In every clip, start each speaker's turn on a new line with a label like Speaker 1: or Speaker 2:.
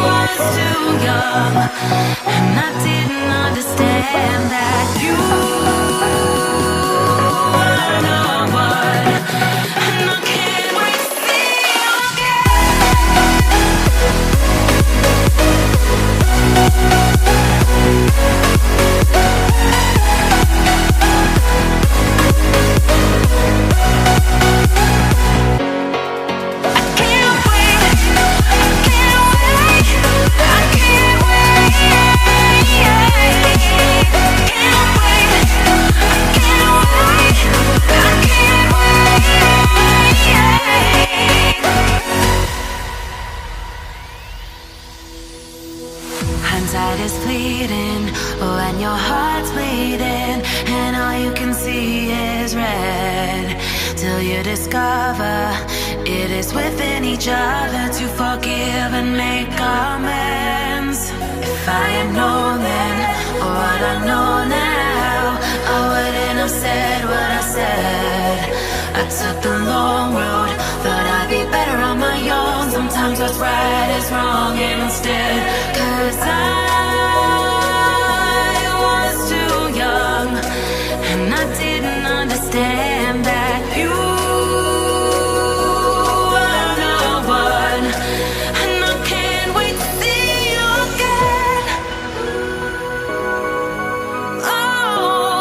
Speaker 1: was too young, and I didn't understand that you were the one, and I can't wait to see you hindsight is fleeting when your heart's bleeding and all you can see is red, till you discover it is within each other to forgive and make amends. If I had known then what I know now, I wouldn't have said what I said. I took the long road, thought I'd be better on my own. Sometimes what's right is wrong instead, 'cause I was too young, and I didn't understand that you were the one, and I can't wait to see you again. Oh,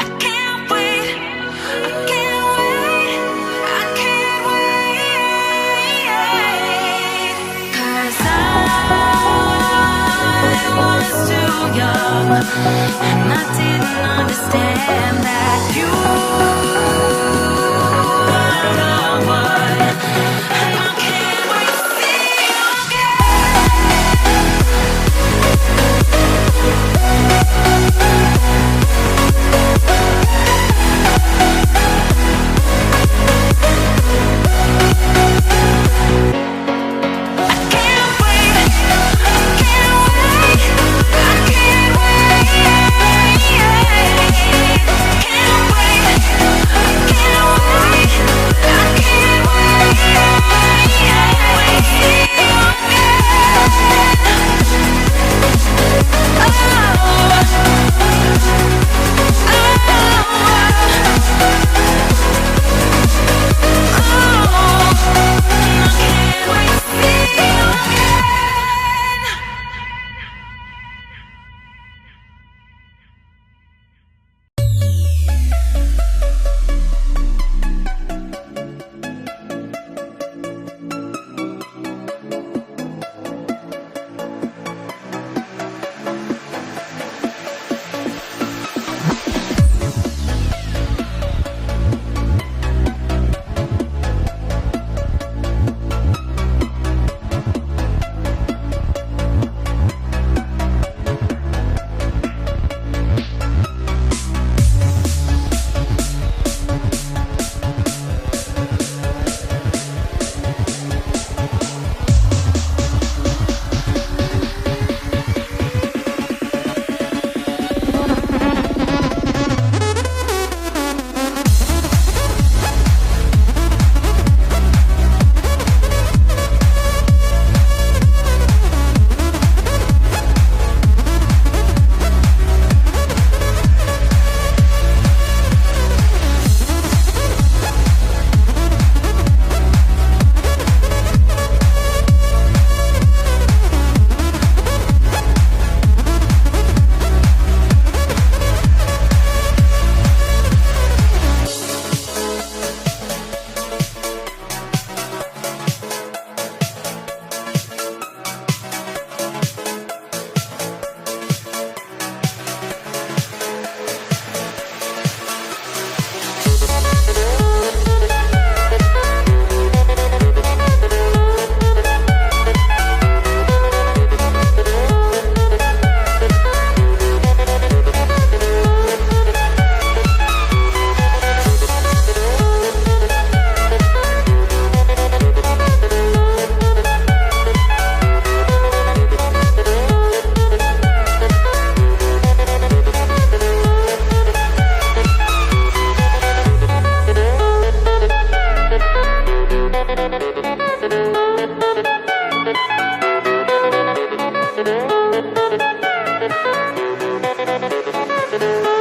Speaker 1: I can't wait, I can't wait, I can't wait, 'cause I was too young, and I didn't understand that you were the one, and I can't wait to see you again. Unported.